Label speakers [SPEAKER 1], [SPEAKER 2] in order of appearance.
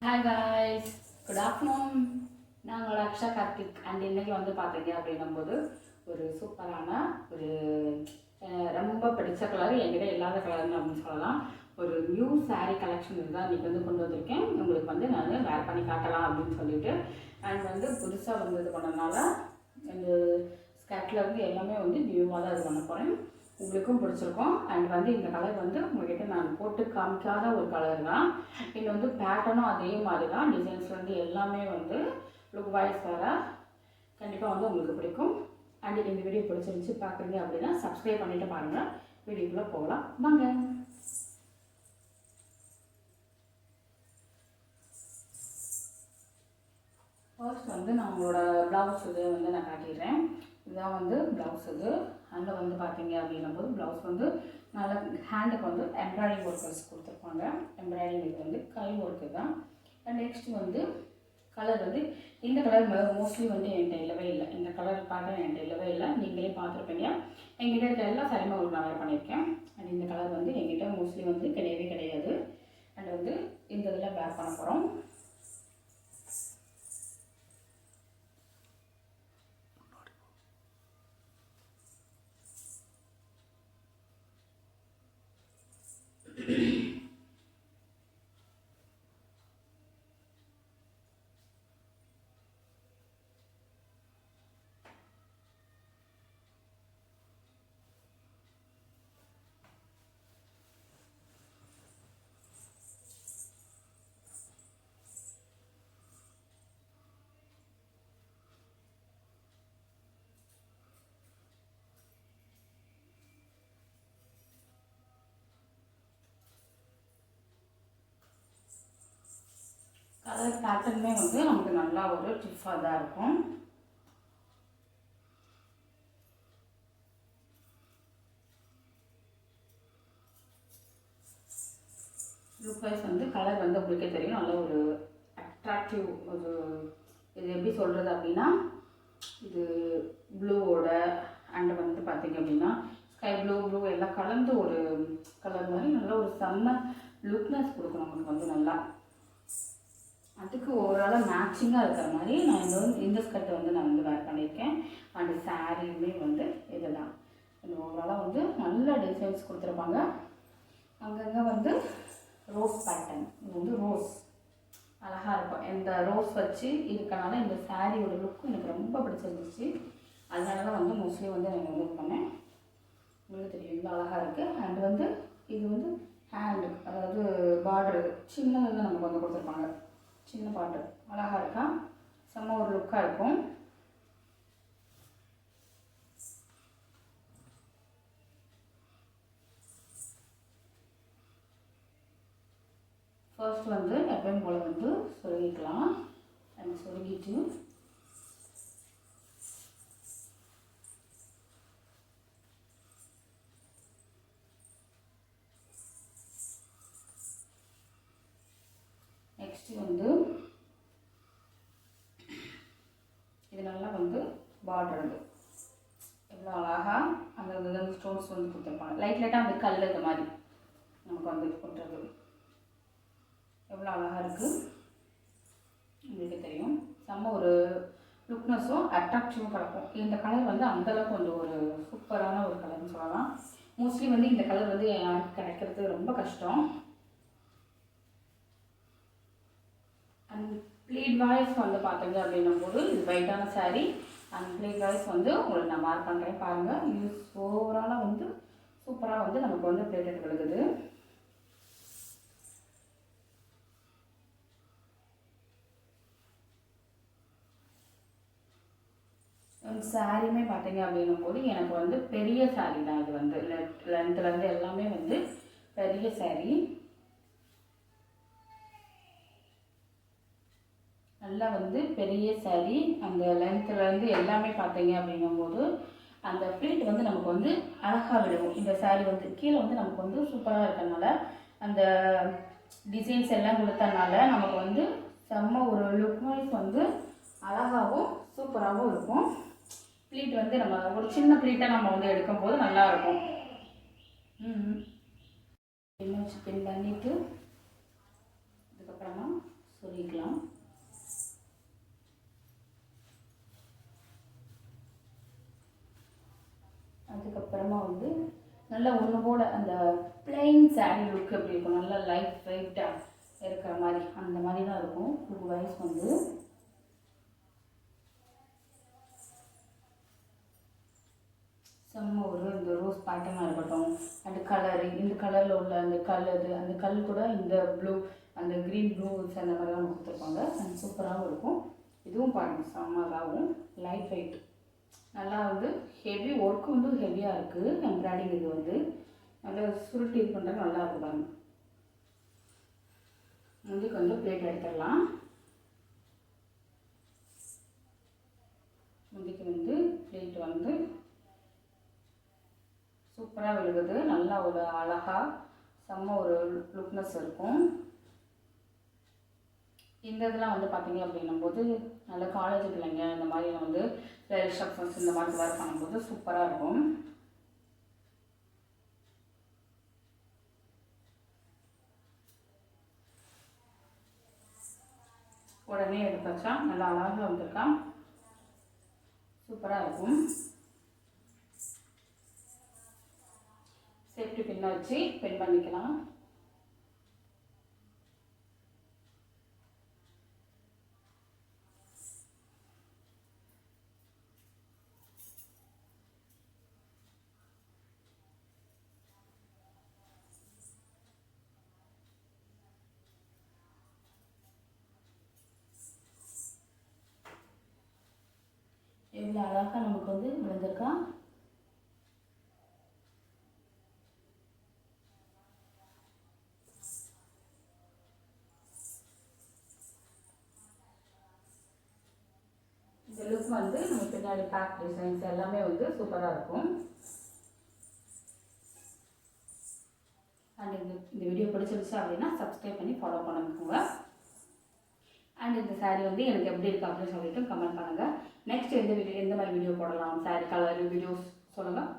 [SPEAKER 1] Hi guys, good afternoon. நாங்கள் Aqsa Karthik and இன்றைக்கி வந்து பார்த்தீங்க அப்படின்னும்போது ஒரு சூப்பரான ஒரு ரொம்ப பிடிச்ச கலர், என்கிட்ட இல்லாத கலர்னு அப்படின்னு சொல்லலாம். ஒரு நியூ சாரீ கலெக்ஷன் இதுதான் இன்றைக்கி வந்து கொண்டு வந்திருக்கேன். உங்களுக்கு வந்து நான் வேர் பண்ணி காட்டலாம் அப்படின்னு சொல்லிட்டு அண்ட் வந்து புதுசாக வந்து இது பண்ணதுனால இந்த ஸ்கர்ட்டில் வந்து எல்லாமே வந்து நியூவாக தான் இது பண்ண போகிறேன். உங்களுக்கும் பிடிச்சிருக்கும். அண்ட் வந்து இந்த கலர் வந்து உங்கள்கிட்ட நான் போட்டு காமிக்காத ஒரு கலர் தான். இது வந்து பேட்டர்னும் அதே மாதிரி தான், டிசைன்ஸ் வந்து எல்லாமே வந்து லுக் வைஸ் வேறு. கண்டிப்பாக வந்து உங்களுக்கு பிடிக்கும். அண்ட் இந்த வீடியோ பிடிச்சிருந்துச்சி பார்க்குறீங்க அப்படின்னா சப்ஸ்கிரைப் பண்ணிவிட்டு பாருங்கள். வீடியோக்குள்ளே போகலாம் வாங்க. ஃபர்ஸ்ட் வந்து நான் உங்களோட ப்ளவுஸ் இது வந்து நான் காட்டிடுறேன். இதுதான் வந்து ப்ளவுஸ் இது. அங்கே வந்து பார்த்தீங்க அப்படின்னும் போது ப்ளவுஸ் வந்து நல்லா ஹேண்டுக்கு வந்து எம்ப்ராய்டிங் ஒர்க்கர்ஸ் கொடுத்துருப்பாங்க. எம்ப்ராய்டிங் இது வந்து கை ஒர்க்கு தான். அண்ட் நெக்ஸ்ட் வந்து கலர் வந்து இந்த கலர் மோஸ்ட்லி வந்து என்கிட்ட இல்லவே இல்லை. இந்த கலர் பேட்டர்ன் என்கிட்ட இல்லவே இல்லை. நீங்களே பார்த்துருப்பீங்க. எங்கிட்ட இருக்க எல்லா சாரியுமே உங்களுக்கு நான் வேர் பண்ணியிருக்கேன். அண்ட் இந்த கலர் வந்து எங்கிட்ட மோஸ்ட்லி வந்து கிடையவே கிடையாது. அண்ட் வந்து இந்த இதில் வேர் பண்ண போகிறோம். கலர் பேட்டர்னுமே வந்து நமக்கு நல்லா ஒரு டிஃபாக தான் இருக்கும். லுக் வைஸ் வந்து கலர் வந்து உங்களுக்கே தெரியும், நல்ல ஒரு அட்ராக்டிவ் ஒரு இது எப்படி சொல்கிறது அப்படின்னா, இது ப்ளூவோட அண்ட் வந்து பார்த்திங்க அப்படின்னா ஸ்கை ப்ளூ எல்லாம் கலந்து ஒரு கலர் மாதிரி நல்ல ஒரு செம்ம லுக்னஸ் கொடுக்கும் நமக்கு வந்து நல்லா. அதுக்கு ஓவராலாக மேட்சிங்காக இருக்கிற மாதிரி நான் இந்த ஸ்கர்ட்டை வந்து நான் வந்து வேர் பண்ணியிருக்கேன். அண்ட் சாரியுமே வந்து இதெல்லாம் ஓவராலாக வந்து நல்ல டிசைன்ஸ் கொடுத்துருப்பாங்க. அங்கங்கே வந்து ரோஸ் பேட்டர்ன், இது வந்து ரோஸ் அழகாக இருக்கும். இந்த ரோஸ் வச்சு இருக்கனால இந்த சாரியோட லுக்கும் எனக்கு ரொம்ப பிடிச்சிருந்துச்சு. அதனால தான் வந்து மோஸ்ட்லி வந்து நான் வந்து இது பண்ணேன். உங்களுக்கு தெரியும் இவ்வளோ அழகாக இருக்குது. அண்ட் வந்து இது வந்து ஹேண்டு, அதாவது பார்டரு சின்னதாக தான் நமக்கு வந்து கொடுத்துருப்பாங்க. சின்ன பாட்டு அழகாக இருக்கா, செம்ம ஒரு லுக்காக இருக்கும். ஃபர்ஸ்ட் வந்து எப்பயும் போல் வந்து சொருகிக்கலாம். அண்ட் சொருகிட்டு நெக்ஸ்ட்டு வந்து இது நல்லா வந்து பார்டர் எவ்வளோ அழகாக அந்த ஸ்டோன்ஸ் வந்து கொடுத்துருப்பாங்க. லைட்டாக அந்த கல் இந்த மாதிரி நமக்கு வந்து கொடுத்துறது எவ்வளோ அழகாக இருக்குது உங்களுக்கு தெரியும். செம்ம ஒரு லுக்னஸும் அட்ராக்டிவும் கிடக்கும். இந்த கலர் வந்து அந்தளவுக்கு வந்து ஒரு சூப்பரான ஒரு கலர்னு சொல்லலாம். மோஸ்ட்லி வந்து இந்த கலர் வந்து யாருக்கு கிடைக்கிறது ரொம்ப கஷ்டம். அண்ட் ப்ளீட் வாய்ஸ் வந்து பார்த்தீங்க அப்படின்னும் போது இது ஒயிட்டான சாரீ. அண்ட் ப்ளீட் வாய்ஸ் வந்து உங்களுக்கு நான் மார்க் பண்ணுறேன் பாருங்கள். இது ஓவராலாக வந்து சூப்பராக வந்து நமக்கு வந்து பிளேட்டட் விழுகுது. சாரியுமே பார்த்தீங்க அப்படின்னும் போது எனக்கு வந்து பெரிய சாரீ தான். இது வந்து லென்த்துலேருந்து எல்லாமே வந்து பெரிய சாரீ. நல்லா வந்து பெரிய சாரீ. அந்த லென்த்துலேருந்து எல்லாமே பார்த்தீங்க அப்படிங்கும்போது அந்த ப்ளீட் வந்து நமக்கு வந்து அழகாக விழுகும். இந்த சாரீ வந்து கீழே வந்து நமக்கு வந்து சூப்பராக இருக்கிறதுனால அந்த டிசைன்ஸ் எல்லாம் கொடுத்தனால நமக்கு வந்து செம்ம ஒரு லுக் வைஸ் வந்து அழகாகவும் சூப்பராகவும் இருக்கும். ப்ளீட் வந்து நம்ம ஒரு சின்ன ப்ளீட்டாக நம்ம வந்து எடுக்கும்போது நல்லாயிருக்கும். பின் பண்ணிவிட்டு அதுக்கப்புறமா சொருகிக்கலாம். அதுக்கப்புறமா வந்து நல்லா ஒன்று போட அந்த பிளெயின் சாரீ லுக் எப்படி இருக்கும், நல்லா லைட் வெயிட்டாக இருக்கிற மாதிரி அந்த மாதிரி தான் இருக்கும். லுக் வைஸ் வந்து செம்ம ஒரு இந்த ரோஸ் பேட்டர்னாக இருக்கட்டும், அந்த கலரு இந்த கலரில் உள்ள அந்த அந்த கல் கூட இந்த ப்ளூ அந்த க்ரீன் ப்ளூஸ் அந்த மாதிரிலாம் கொடுத்துருப்பாங்க. அது சூப்பராகவும் இருக்கும். இதுவும் பாருங்கள் செம்மதாகவும் லைட் வெயிட், நல்லா வந்து ஹெவி ஒர்க்கு வந்து ஹெவியாக இருக்குது. எம்ப்ராய்டிங் இது வந்து நல்லா சுருட்டி இது பண்ணுறது நல்லா இருக்கும் பாருங்கள். முந்திக்கு வந்து பிளேட் எடுத்துடலாம். முந்திக்கு வந்து பிளேட் வந்து சூப்பராக விழுகுது. நல்லா ஒரு அழகாக செம்ம ஒரு லுக்னஸ் இருக்கும். இந்த இதெல்லாம் வந்து பார்த்தீங்க அப்படின்னும் போது நல்ல காலேஜ் பிள்ளைங்க இந்த மாதிரி வந்து ரிசப்ஷன்ஸ் இந்த மாதிரி வேறு பண்ணும்போது சூப்பராக இருக்கும். உடனே எடுத்தாச்சா நல்லா அழகாக வந்திருக்கா, சூப்பராக இருக்கும். சேஃப்டி பின்னை வச்சு பின் பண்ணிக்கலாம். எவ்வளோ அழகாக நமக்கு வந்து விழுந்திருக்கா. இந்த லுக் வந்து நம்ம பின்னாடி பேக் டிசைன்ஸ் எல்லாமே வந்து சூப்பராக இருக்கும். அண்ட் இந்த வீடியோ பிடிச்சிருச்சு அப்படின்னா சப்ஸ்கிரைப் பண்ணி ஃபாலோ பண்ணிக்கோங்க. அண்ட் இந்த சாரீ வந்து எனக்கு எப்படி இருக்குது அப்படின்னு சொல்லிட்டு கமெண்ட் பண்ணுங்கள். நெக்ஸ்ட் எந்த மாதிரி வீடியோ போடலாம், சாரீ கலர் வீடியோஸ் சொல்லுங்கள்.